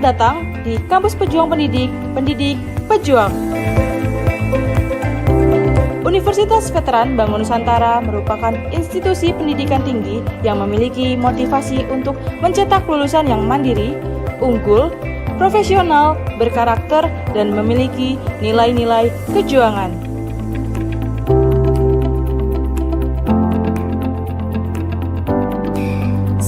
Selamat datang di Kampus Pejuang Pendidik, Pendidik Pejuang. Universitas Veteran Bangun Nusantara merupakan institusi pendidikan tinggi yang memiliki motivasi untuk mencetak lulusan yang mandiri, unggul, profesional, berkarakter, dan memiliki nilai-nilai kejuangan.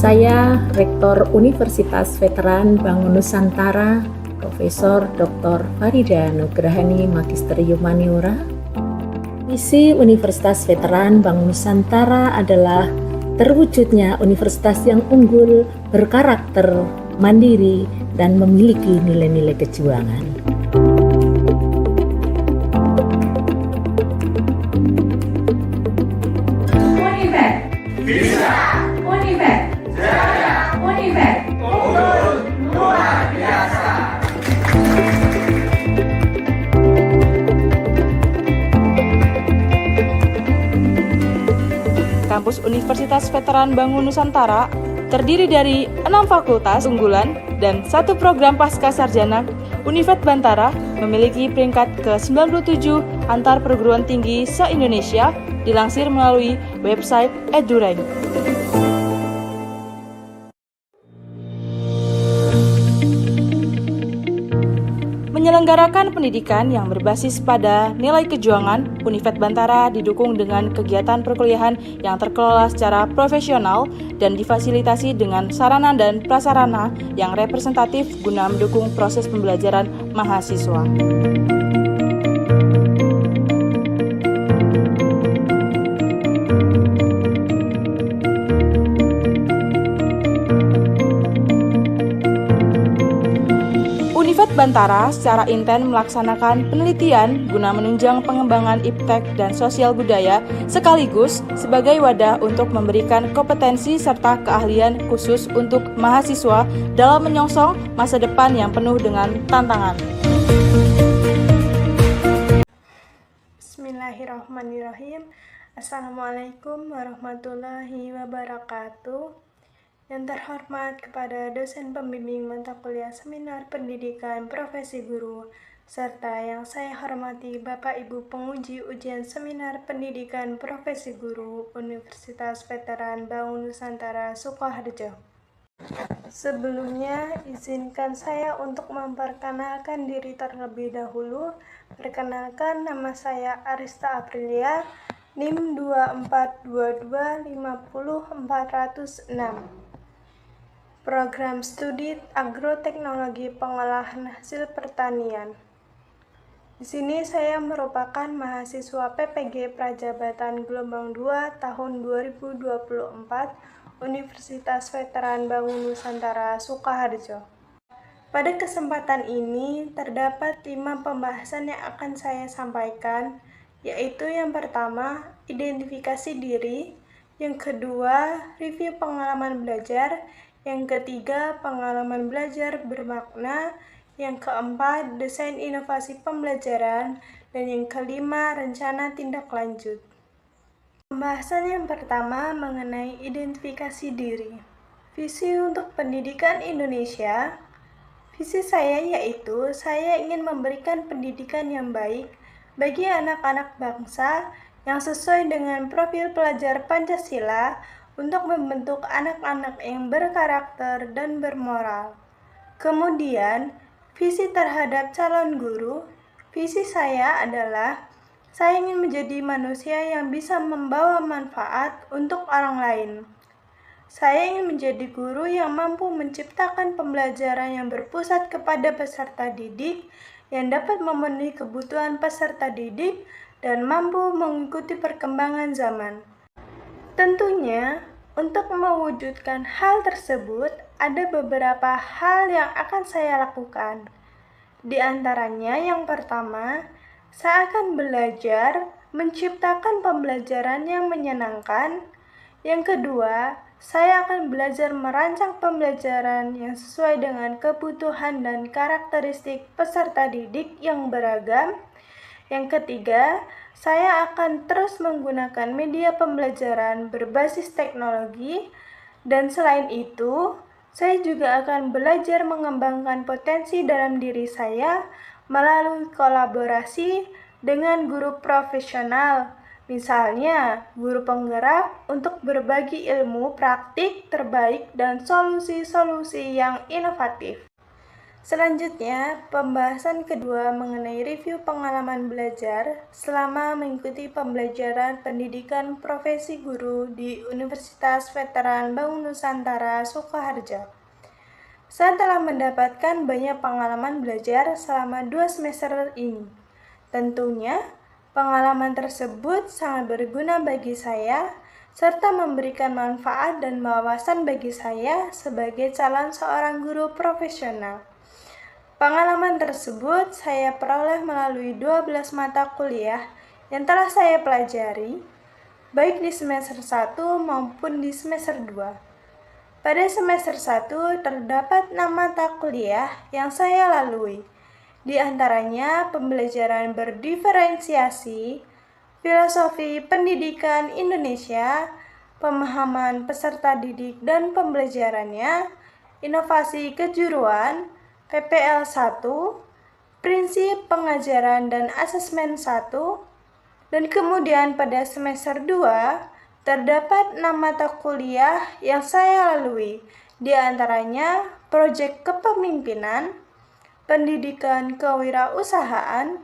Saya Rektor Universitas Veteran Bangun Nusantara, Profesor Dr. Farida Nugrahani Magister Humaniora. Misi Universitas Veteran Bangun Nusantara adalah terwujudnya universitas yang unggul, berkarakter, mandiri, dan memiliki nilai-nilai kejuangan. Univet bisa, Univet jaya, Univet unggul luar biasa. Kampus Universitas Veteran Bangun Nusantara terdiri dari 6 fakultas unggulan dan 1 program pasca sarjana. Univet Bantara memiliki peringkat ke-97 antar perguruan tinggi se-Indonesia, dilansir melalui website EduRank. Menyelenggarakan pendidikan yang berbasis pada nilai kejuangan, Univet Bantara didukung dengan kegiatan perkuliahan yang terkelola secara profesional dan difasilitasi dengan sarana dan prasarana yang representatif guna mendukung proses pembelajaran mahasiswa. Univet Bantara secara intens melaksanakan penelitian guna menunjang pengembangan iptek dan sosial budaya sekaligus sebagai wadah untuk memberikan kompetensi serta keahlian khusus untuk mahasiswa dalam menyongsong masa depan yang penuh dengan tantangan. Bismillahirrahmanirrahim. Assalamualaikum warahmatullahi wabarakatuh. Yang terhormat kepada dosen pembimbing mata kuliah seminar pendidikan profesi guru, serta yang saya hormati Bapak Ibu penguji ujian seminar pendidikan profesi guru Universitas Veteran Bangun Nusantara Sukoharjo. Sebelumnya, izinkan saya untuk memperkenalkan diri terlebih dahulu. Perkenalkan, nama saya Arista Aprilia, NIM 242250406. Program Studi Agroteknologi Pengolahan Hasil Pertanian. Di sini saya merupakan mahasiswa PPG Prajabatan Gelombang 2 tahun 2024 Universitas Veteran Bangun Nusantara Sukoharjo. Pada kesempatan ini terdapat 5 pembahasan yang akan saya sampaikan, yaitu yang pertama, identifikasi diri, yang kedua, review pengalaman belajar, yang ketiga, pengalaman belajar bermakna, yang keempat, desain inovasi pembelajaran, dan yang kelima, rencana tindak lanjut. Pembahasan yang pertama mengenai identifikasi diri. Visi untuk pendidikan Indonesia. Visi saya yaitu saya ingin memberikan pendidikan yang baik bagi anak-anak bangsa yang sesuai dengan profil pelajar Pancasila untuk membentuk anak-anak yang berkarakter dan bermoral. Kemudian, visi terhadap calon guru. Visi saya adalah saya ingin menjadi manusia yang bisa membawa manfaat untuk orang lain. Saya ingin menjadi guru yang mampu menciptakan pembelajaran yang berpusat kepada peserta didik, yang dapat memenuhi kebutuhan peserta didik, dan mampu mengikuti perkembangan zaman. Tentunya, untuk mewujudkan hal tersebut, ada beberapa hal yang akan saya lakukan. Di antaranya, yang pertama, saya akan belajar menciptakan pembelajaran yang menyenangkan. Yang kedua, saya akan belajar merancang pembelajaran yang sesuai dengan kebutuhan dan karakteristik peserta didik yang beragam. Yang ketiga, saya akan terus menggunakan media pembelajaran berbasis teknologi, dan selain itu, Saya juga akan belajar mengembangkan potensi dalam diri saya melalui kolaborasi dengan guru profesional, misalnya guru penggerak untuk berbagi ilmu praktik terbaik dan solusi-solusi yang inovatif. Selanjutnya, pembahasan kedua mengenai review pengalaman belajar selama mengikuti pembelajaran pendidikan profesi guru di Universitas Veteran Bangun Nusantara Sukoharjo. Saya telah mendapatkan banyak pengalaman belajar selama 2 semester ini. Tentunya, pengalaman tersebut sangat berguna bagi saya, serta memberikan manfaat dan wawasan bagi saya sebagai calon seorang guru profesional. Pengalaman tersebut saya peroleh melalui 12 mata kuliah yang telah saya pelajari, baik di semester 1 maupun di semester 2. Pada semester 1 terdapat 6 mata kuliah yang saya lalui, di antaranya pembelajaran berdiferensiasi, filosofi pendidikan Indonesia, pemahaman peserta didik dan pembelajarannya, inovasi kejuruan, PPL 1, prinsip pengajaran dan asesmen 1, dan kemudian pada semester 2 terdapat 6 mata kuliah yang saya lalui, di antaranya proyek kepemimpinan, pendidikan kewirausahaan,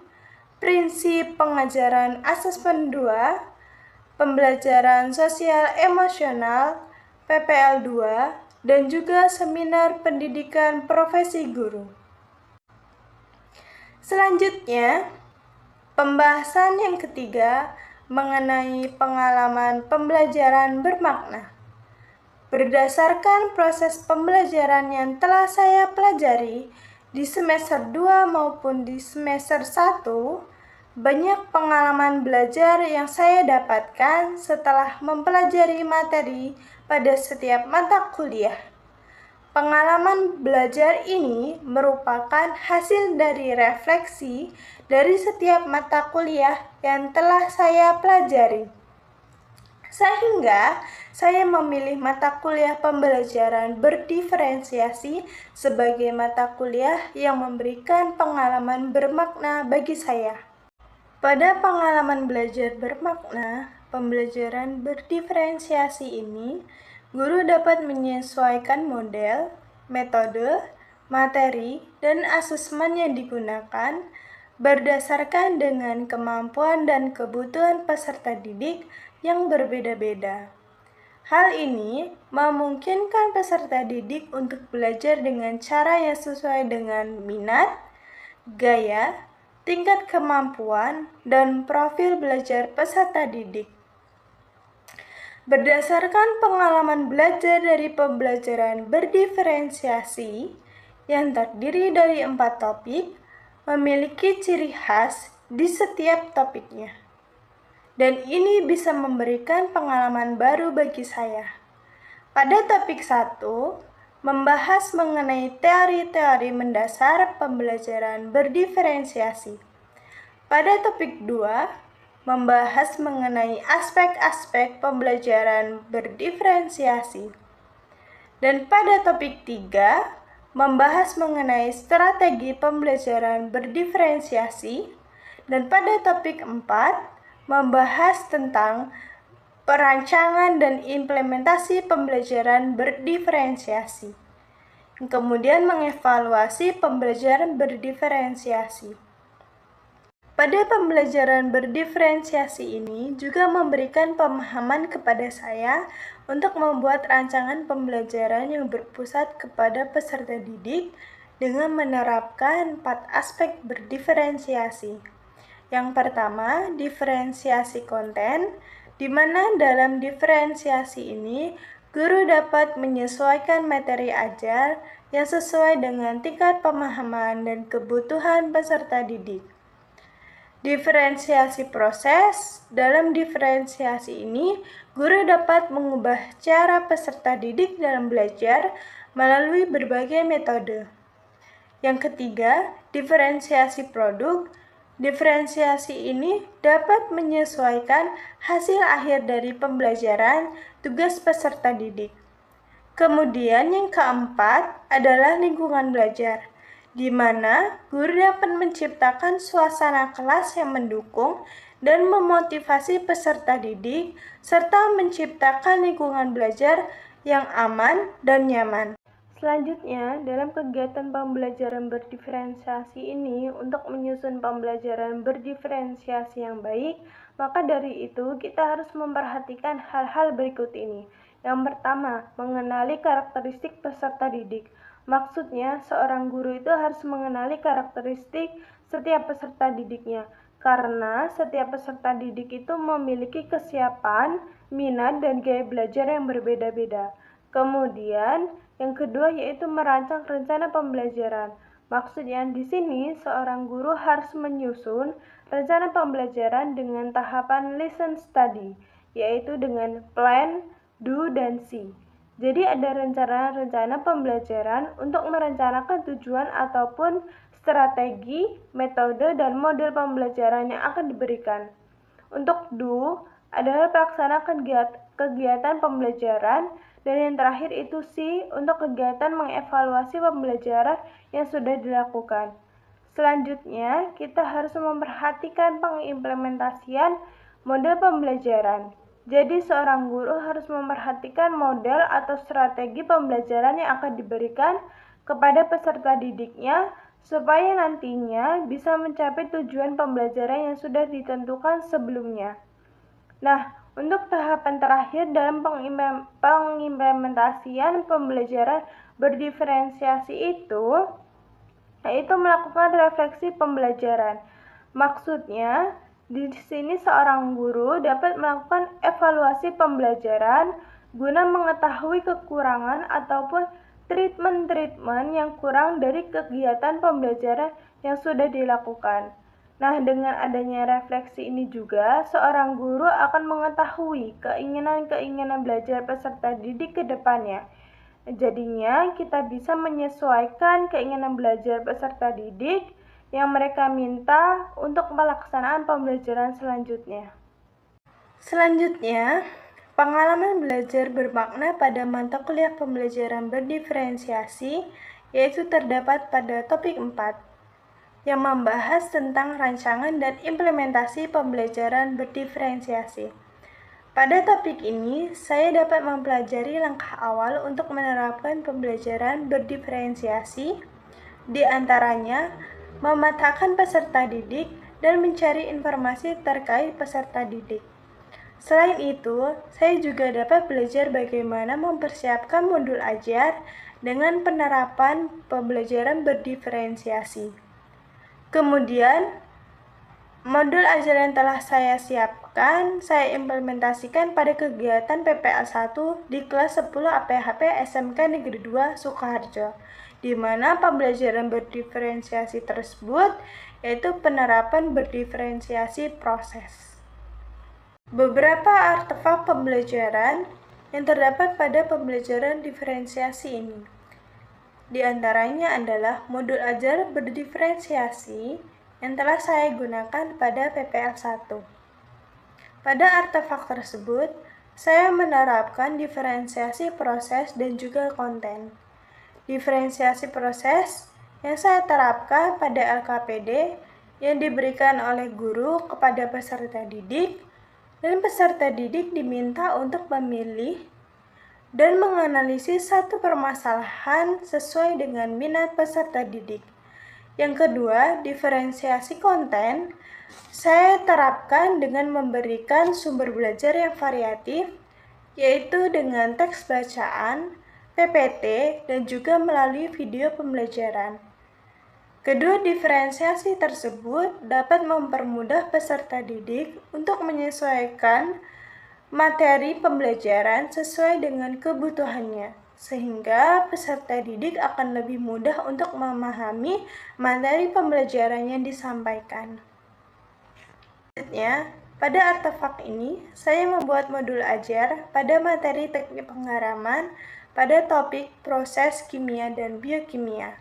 prinsip pengajaran asesmen 2, pembelajaran sosial emosional, PPL 2, dan juga seminar pendidikan profesi guru. Selanjutnya, pembahasan yang ketiga mengenai pengalaman pembelajaran bermakna. Berdasarkan proses pembelajaran yang telah saya pelajari di semester 2 maupun di semester 1, banyak pengalaman belajar yang saya dapatkan setelah mempelajari materi pada setiap mata kuliah. Pengalaman belajar ini merupakan hasil dari refleksi dari setiap mata kuliah yang telah saya pelajari. Sehingga saya memilih mata kuliah pembelajaran berdiferensiasi sebagai mata kuliah yang memberikan pengalaman bermakna bagi saya. Pada pengalaman belajar bermakna, pembelajaran berdiferensiasi ini, guru dapat menyesuaikan model, metode, materi, dan asesmen yang digunakan berdasarkan dengan kemampuan dan kebutuhan peserta didik yang berbeda-beda. Hal ini memungkinkan peserta didik untuk belajar dengan cara yang sesuai dengan minat, gaya, tingkat kemampuan, dan profil belajar peserta didik. Berdasarkan pengalaman belajar dari pembelajaran berdiferensiasi yang terdiri dari 4 topik, memiliki ciri khas di setiap topiknya. Dan ini bisa memberikan pengalaman baru bagi saya. Pada topik 1, membahas mengenai teori-teori mendasar pembelajaran berdiferensiasi. Pada topik 2, membahas mengenai aspek-aspek pembelajaran berdiferensiasi. Dan pada topik 3, membahas mengenai strategi pembelajaran berdiferensiasi. Dan pada topik 4, membahas tentang perancangan dan implementasi pembelajaran berdiferensiasi. Kemudian mengevaluasi pembelajaran berdiferensiasi. Pada pembelajaran berdiferensiasi ini juga memberikan pemahaman kepada saya untuk membuat rancangan pembelajaran yang berpusat kepada peserta didik dengan menerapkan 4 aspek berdiferensiasi. Yang pertama, diferensiasi konten, di mana dalam diferensiasi ini guru dapat menyesuaikan materi ajar yang sesuai dengan tingkat pemahaman dan kebutuhan peserta didik. Diferensiasi proses, dalam diferensiasi ini, guru dapat mengubah cara peserta didik dalam belajar melalui berbagai metode. Yang ketiga, diferensiasi produk. Diferensiasi ini dapat menyesuaikan hasil akhir dari pembelajaran tugas peserta didik. Kemudian yang keempat adalah lingkungan belajar, di mana guru dapat menciptakan suasana kelas yang mendukung dan memotivasi peserta didik, serta menciptakan lingkungan belajar yang aman dan nyaman. Selanjutnya, dalam kegiatan pembelajaran berdiferensiasi ini, untuk menyusun pembelajaran berdiferensiasi yang baik, maka dari itu kita harus memperhatikan hal-hal berikut ini. Yang pertama, mengenali karakteristik peserta didik. Maksudnya, seorang guru itu harus mengenali karakteristik setiap peserta didiknya, karena setiap peserta didik itu memiliki kesiapan, minat, dan gaya belajar yang berbeda-beda. Kemudian, yang kedua yaitu merancang rencana pembelajaran. Maksudnya di sini seorang guru harus menyusun rencana pembelajaran dengan tahapan listen study, yaitu dengan plan, do, dan see. Jadi ada rencana-rencana pembelajaran untuk merencanakan tujuan ataupun strategi, metode, dan model pembelajaran yang akan diberikan. Untuk do adalah pelaksanakan kegiatan pembelajaran, dan yang terakhir itu see untuk kegiatan mengevaluasi pembelajaran yang sudah dilakukan. Selanjutnya, kita harus memperhatikan pengimplementasian model pembelajaran. Jadi, seorang guru harus memperhatikan model atau strategi pembelajaran yang akan diberikan kepada peserta didiknya supaya nantinya bisa mencapai tujuan pembelajaran yang sudah ditentukan sebelumnya. Nah, untuk tahapan terakhir dalam pengimplementasian pembelajaran berdiferensiasi itu, yaitu melakukan refleksi pembelajaran. Maksudnya, di sini seorang guru dapat melakukan evaluasi pembelajaran guna mengetahui kekurangan ataupun treatment-treatment yang kurang dari kegiatan pembelajaran yang sudah dilakukan. Nah, dengan adanya refleksi ini juga, seorang guru akan mengetahui keinginan-keinginan belajar peserta didik ke depannya. Jadinya, kita bisa menyesuaikan keinginan belajar peserta didik yang mereka minta untuk pelaksanaan pembelajaran selanjutnya. Selanjutnya, pengalaman belajar bermakna pada mata kuliah pembelajaran berdiferensiasi, yaitu terdapat pada topik 4, yang membahas tentang rancangan dan implementasi pembelajaran berdiferensiasi. Pada topik ini, saya dapat mempelajari langkah awal untuk menerapkan pembelajaran berdiferensiasi, di antaranya memetakan peserta didik dan mencari informasi terkait peserta didik. Selain itu, saya juga dapat belajar bagaimana mempersiapkan modul ajar dengan penerapan pembelajaran berdiferensiasi. Kemudian, modul ajar yang telah saya siapkan, saya implementasikan pada kegiatan PPL 1 di kelas 10 APHP SMK Negeri 2 Sukoharjo, di mana pembelajaran berdiferensiasi tersebut yaitu penerapan berdiferensiasi proses. Beberapa artefak pembelajaran yang terdapat pada pembelajaran diferensiasi ini. Di antaranya adalah modul ajar berdiferensiasi yang telah saya gunakan pada PPL 1. Pada artefak tersebut, saya menerapkan diferensiasi proses dan juga konten. Diferensiasi proses yang saya terapkan pada LKPD yang diberikan oleh guru kepada peserta didik, dan peserta didik diminta untuk memilih dan menganalisis satu permasalahan sesuai dengan minat peserta didik. Yang kedua, diferensiasi konten saya terapkan dengan memberikan sumber belajar yang variatif, yaitu dengan teks bacaan, PPT, dan juga melalui video pembelajaran. Kedua diferensiasi tersebut dapat mempermudah peserta didik untuk menyesuaikan materi pembelajaran sesuai dengan kebutuhannya, sehingga peserta didik akan lebih mudah untuk memahami materi pembelajaran yang disampaikan. Selanjutnya, pada artefak ini, saya membuat modul ajar pada materi teknik penggaraman pada topik proses kimia dan biokimia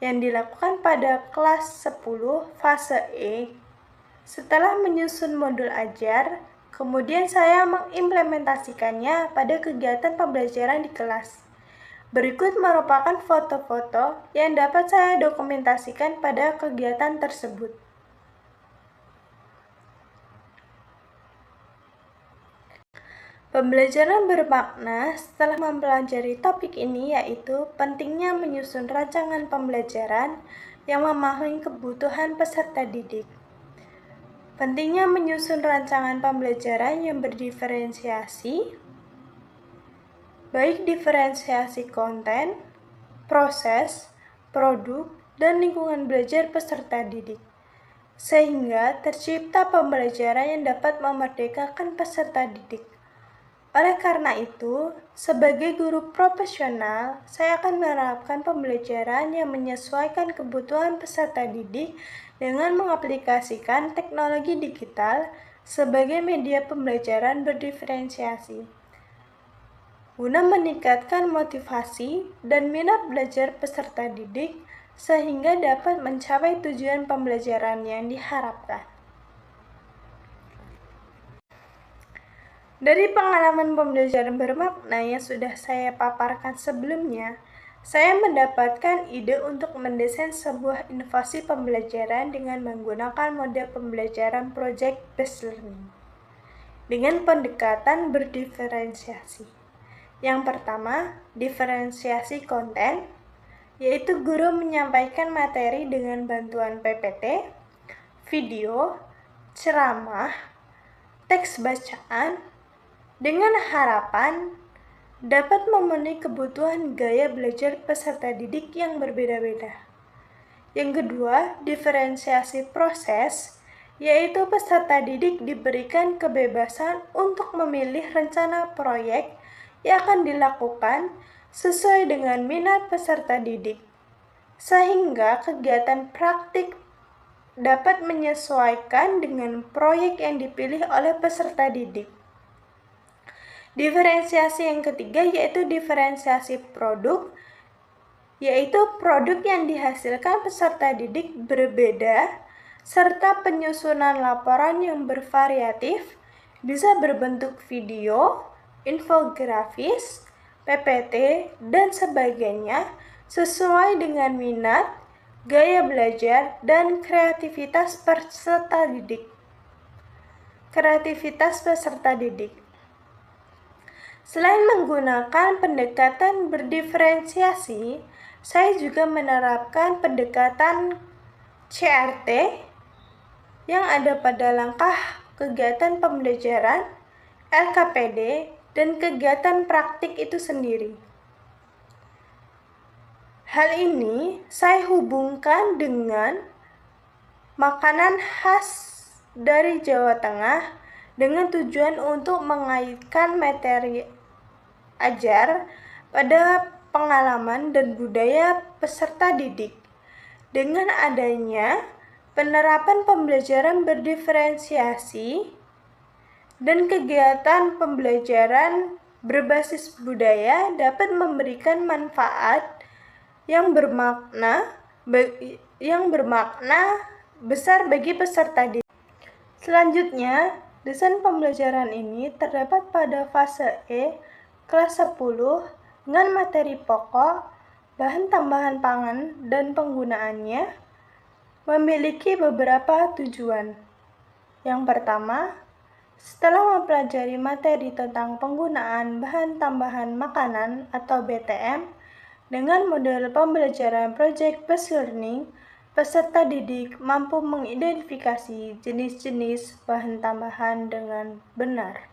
yang dilakukan pada kelas 10 fase E. Setelah menyusun modul ajar, kemudian saya mengimplementasikannya pada kegiatan pembelajaran di kelas. Berikut merupakan foto-foto yang dapat saya dokumentasikan pada kegiatan tersebut. Pembelajaran bermakna setelah mempelajari topik ini yaitu pentingnya menyusun rancangan pembelajaran yang memahami kebutuhan peserta didik. Pentingnya menyusun rancangan pembelajaran yang berdiferensiasi, baik diferensiasi konten, proses, produk, dan lingkungan belajar peserta didik, sehingga tercipta pembelajaran yang dapat memerdekakan peserta didik. Oleh karena itu, sebagai guru profesional, saya akan menerapkan pembelajaran yang menyesuaikan kebutuhan peserta didik dengan mengaplikasikan teknologi digital sebagai media pembelajaran berdiferensiasi, guna meningkatkan motivasi dan minat belajar peserta didik sehingga dapat mencapai tujuan pembelajaran yang diharapkan. Dari pengalaman pembelajaran bermakna yang sudah saya paparkan sebelumnya, saya mendapatkan ide untuk mendesain sebuah inovasi pembelajaran dengan menggunakan model pembelajaran project-based learning dengan pendekatan berdiferensiasi. Yang pertama, diferensiasi konten, yaitu guru menyampaikan materi dengan bantuan PPT, video, ceramah, teks bacaan, dengan harapan dapat memenuhi kebutuhan gaya belajar peserta didik yang berbeda-beda. Yang kedua, diferensiasi proses, yaitu peserta didik diberikan kebebasan untuk memilih rencana proyek yang akan dilakukan sesuai dengan minat peserta didik, sehingga kegiatan praktik dapat menyesuaikan dengan proyek yang dipilih oleh peserta didik. Diferensiasi yang ketiga yaitu diferensiasi produk, yaitu produk yang dihasilkan peserta didik berbeda, serta penyusunan laporan yang bervariatif, bisa berbentuk video, infografis, PPT, dan sebagainya, sesuai dengan minat, gaya belajar, dan kreativitas peserta didik. Selain menggunakan pendekatan berdiferensiasi, saya juga menerapkan pendekatan CRT yang ada pada langkah kegiatan pembelajaran, LKPD, dan kegiatan praktik itu sendiri. Hal ini saya hubungkan dengan makanan khas dari Jawa Tengah dengan tujuan untuk mengaitkan materi ajar pada pengalaman dan budaya peserta didik. Dengan adanya penerapan pembelajaran berdiferensiasi dan kegiatan pembelajaran berbasis budaya dapat memberikan manfaat yang bermakna besar bagi peserta didik. Selanjutnya, desain pembelajaran ini terdapat pada fase E kelas 10 dengan materi pokok, bahan tambahan pangan, dan penggunaannya memiliki beberapa tujuan. Yang pertama, setelah mempelajari materi tentang penggunaan bahan tambahan makanan atau BTM dengan model pembelajaran project-based learning, peserta didik mampu mengidentifikasi jenis-jenis bahan tambahan dengan benar.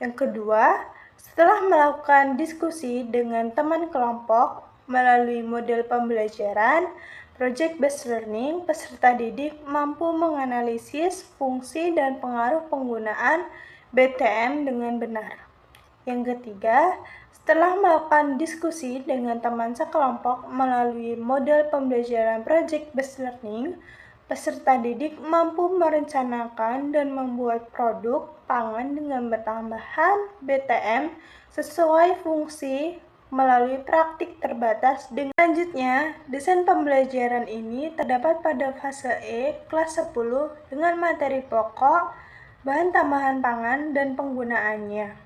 Yang kedua, setelah melakukan diskusi dengan teman kelompok melalui model pembelajaran project-based learning, peserta didik mampu menganalisis fungsi dan pengaruh penggunaan BTM dengan benar. Yang ketiga, setelah melakukan diskusi dengan teman sekelompok melalui model pembelajaran project-based learning, peserta didik mampu merencanakan dan membuat produk pangan dengan bertambahan BTM sesuai fungsi melalui praktik terbatas. Selanjutnya, desain pembelajaran ini terdapat pada fase E kelas 10 dengan materi pokok, bahan tambahan pangan, dan penggunaannya.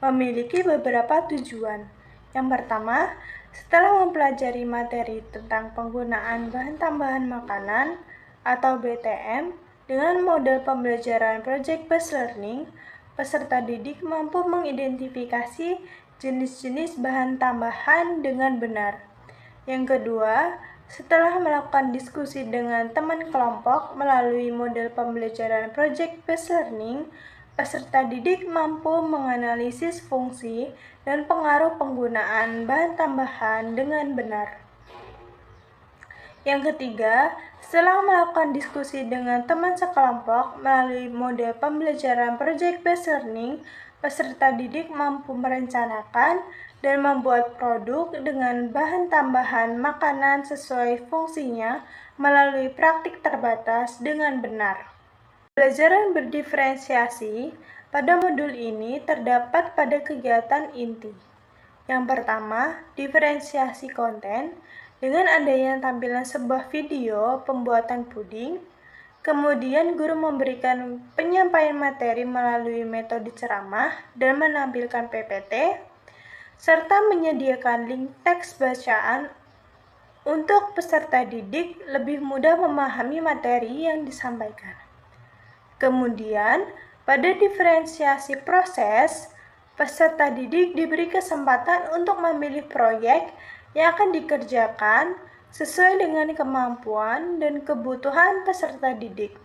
Memiliki beberapa tujuan. Yang pertama, setelah mempelajari materi tentang penggunaan bahan tambahan makanan atau BTM dengan model pembelajaran Project Based Learning, peserta didik mampu mengidentifikasi jenis-jenis bahan tambahan dengan benar. Yang kedua, setelah melakukan diskusi dengan teman kelompok melalui model pembelajaran Project Based Learning, peserta didik mampu menganalisis fungsi dan pengaruh penggunaan bahan tambahan dengan benar. Yang ketiga, setelah melakukan diskusi dengan teman sekelompok melalui model pembelajaran Project Based Learning, peserta didik mampu merencanakan dan membuat produk dengan bahan tambahan makanan sesuai fungsinya melalui praktik terbatas dengan benar. Pembelajaran berdiferensiasi pada modul ini terdapat pada kegiatan inti. Yang pertama, diferensiasi konten dengan adanya tampilan sebuah video pembuatan puding. Kemudian guru memberikan penyampaian materi melalui metode ceramah dan menampilkan PPT, serta menyediakan link teks bacaan untuk peserta didik lebih mudah memahami materi yang disampaikan. Kemudian, pada diferensiasi proses, peserta didik diberi kesempatan untuk memilih proyek yang akan dikerjakan sesuai dengan kemampuan dan kebutuhan peserta didik.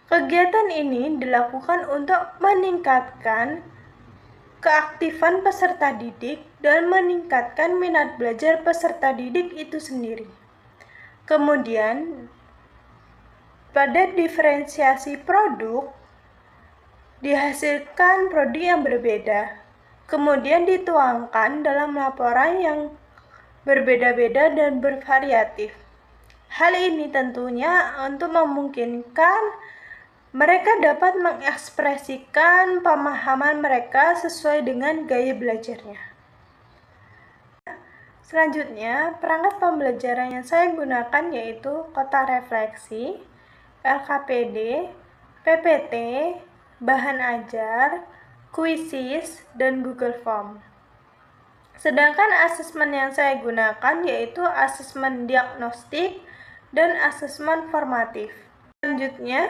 Kegiatan ini dilakukan untuk meningkatkan keaktifan peserta didik dan meningkatkan minat belajar peserta didik itu sendiri. Kemudian, pada diferensiasi produk, dihasilkan produk yang berbeda, kemudian dituangkan dalam laporan yang berbeda-beda dan bervariatif. Hal ini tentunya untuk memungkinkan mereka dapat mengekspresikan pemahaman mereka sesuai dengan gaya belajarnya. Selanjutnya, perangkat pembelajaran yang saya gunakan yaitu kotak refleksi, LKPD, PPT, bahan ajar, Quizzes, dan Google Form. Sedangkan asesmen yang saya gunakan yaitu asesmen diagnostik dan asesmen formatif. Selanjutnya,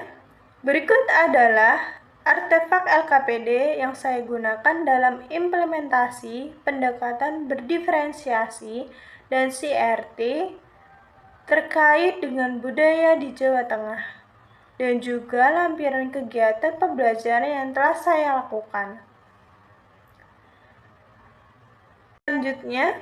berikut adalah artefak LKPD yang saya gunakan dalam implementasi pendekatan berdiferensiasi dan CRT terkait dengan budaya di Jawa Tengah, dan juga lampiran kegiatan pembelajaran yang telah saya lakukan. Selanjutnya,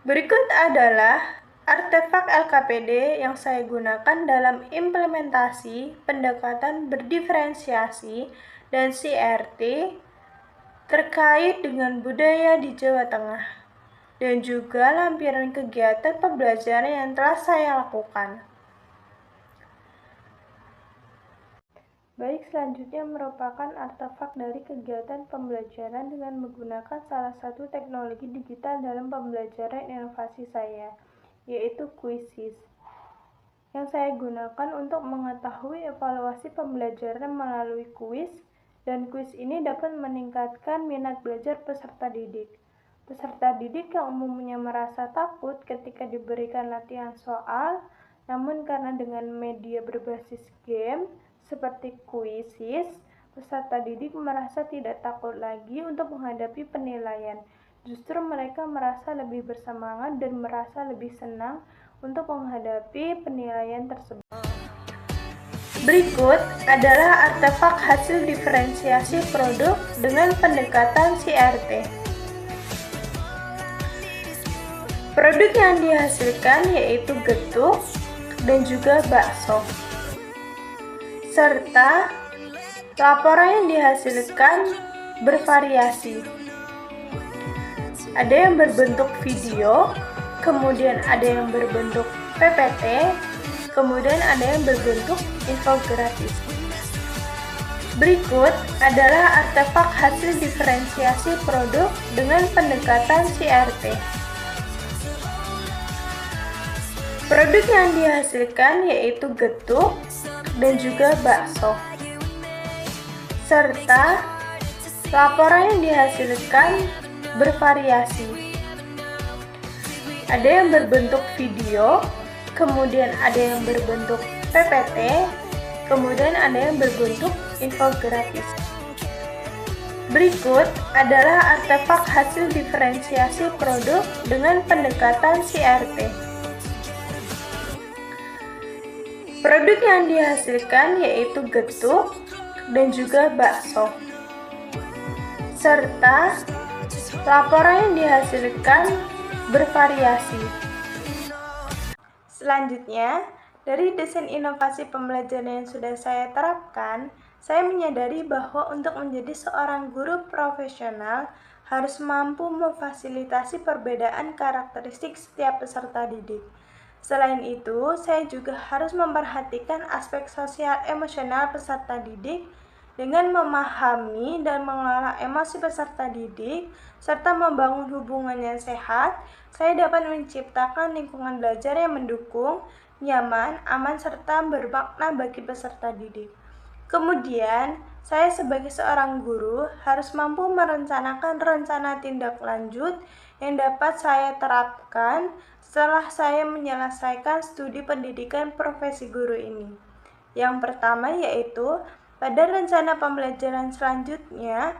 berikut adalah artefak LKPD yang saya gunakan dalam implementasi pendekatan berdiferensiasi dan CRT terkait dengan budaya di Jawa Tengah, dan juga lampiran kegiatan pembelajaran yang telah saya lakukan. Baik, selanjutnya merupakan artefak dari kegiatan pembelajaran dengan menggunakan salah satu teknologi digital dalam pembelajaran inovasi saya, yaitu Quizzes, yang saya gunakan untuk mengetahui evaluasi pembelajaran melalui kuis, dan kuis ini dapat meningkatkan minat belajar peserta didik. Peserta didik yang umumnya merasa takut ketika diberikan latihan soal, namun karena dengan media berbasis game, seperti Quizzes, peserta didik merasa tidak takut lagi untuk menghadapi penilaian. Justru mereka merasa lebih bersemangat dan merasa lebih senang untuk menghadapi penilaian tersebut. Berikut adalah artefak hasil diferensiasi produk dengan pendekatan CRT. Produk yang dihasilkan yaitu getuk dan juga bakso, serta laporan yang dihasilkan bervariasi. Ada yang berbentuk video, kemudian ada yang berbentuk PPT, kemudian ada yang berbentuk infografis. Berikut adalah artefak hasil diferensiasi produk dengan pendekatan CRT. Produk yang dihasilkan yaitu getuk dan juga bakso, serta laporan yang dihasilkan bervariasi. ada yang berbentuk video, kemudian ada yang berbentuk PPT, kemudian ada yang berbentuk infografis. Berikut adalah artefak hasil diferensiasi produk dengan pendekatan CRT. Produk yang dihasilkan yaitu getuk dan juga bakso, serta laporan yang dihasilkan bervariasi. Selanjutnya, dari desain inovasi pembelajaran yang sudah saya terapkan, saya menyadari bahwa untuk menjadi seorang guru profesional harus mampu memfasilitasi perbedaan karakteristik setiap peserta didik. Selain itu, saya juga harus memperhatikan aspek sosial emosional peserta didik dengan memahami dan mengelola emosi peserta didik, serta membangun hubungan yang sehat. Saya dapat menciptakan lingkungan belajar yang mendukung, nyaman, aman, serta bermakna bagi peserta didik. Kemudian, saya sebagai seorang guru harus mampu merencanakan rencana tindak lanjut yang dapat saya terapkan setelah saya menyelesaikan studi pendidikan profesi guru ini. Yang pertama yaitu, pada rencana pembelajaran selanjutnya,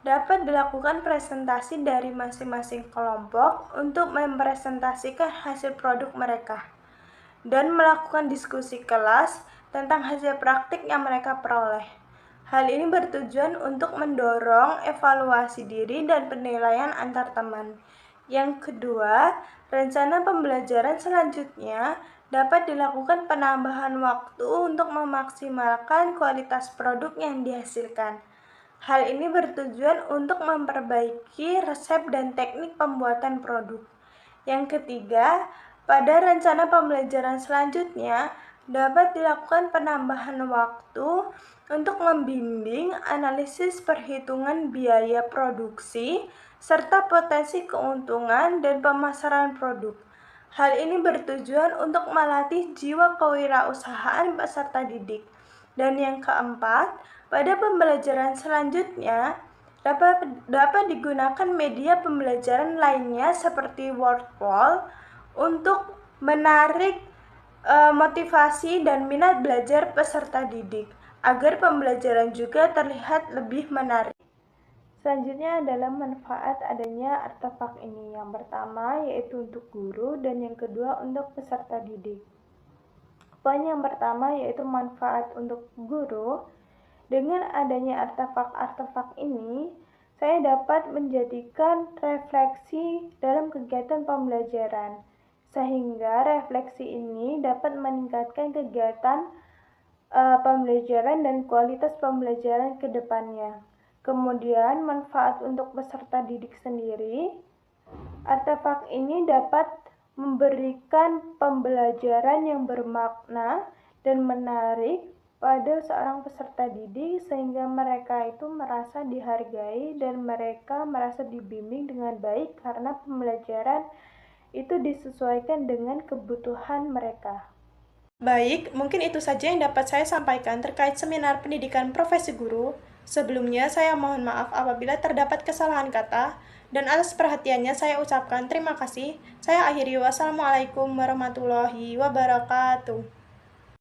dapat dilakukan presentasi dari masing-masing kelompok untuk mempresentasikan hasil produk mereka dan melakukan diskusi kelas tentang hasil praktik yang mereka peroleh. Hal ini bertujuan untuk mendorong evaluasi diri dan penilaian antar teman. Yang kedua, rencana pembelajaran selanjutnya dapat dilakukan penambahan waktu untuk memaksimalkan kualitas produk yang dihasilkan. Hal ini bertujuan untuk memperbaiki resep dan teknik pembuatan produk. Yang ketiga, pada rencana pembelajaran selanjutnya dapat dilakukan penambahan waktu untuk membimbing analisis perhitungan biaya produksi serta potensi keuntungan dan pemasaran produk. Hal ini bertujuan untuk melatih jiwa kewirausahaan peserta didik. Dan yang keempat, pada pembelajaran selanjutnya dapat digunakan media pembelajaran lainnya seperti word wall untuk menarik motivasi dan minat belajar peserta didik agar pembelajaran juga terlihat lebih menarik. Selanjutnya adalah manfaat adanya artefak ini. Yang pertama yaitu untuk guru dan yang kedua untuk peserta didik. Poin yang pertama yaitu manfaat untuk guru. Dengan adanya artefak-artefak ini, saya dapat menjadikan refleksi dalam kegiatan pembelajaran, sehingga refleksi ini dapat meningkatkan kegiatan pembelajaran dan kualitas pembelajaran ke depannya. Kemudian, manfaat untuk peserta didik sendiri, artefak ini dapat memberikan pembelajaran yang bermakna dan menarik pada seorang peserta didik sehingga mereka itu merasa dihargai dan mereka merasa dibimbing dengan baik karena pembelajaran itu disesuaikan dengan kebutuhan mereka. Baik, mungkin itu saja yang dapat saya sampaikan terkait seminar pendidikan profesi guru. Sebelumnya saya mohon maaf apabila terdapat kesalahan kata dan atas perhatiannya saya ucapkan terima kasih. Saya akhiri, wassalamualaikum warahmatullahi wabarakatuh.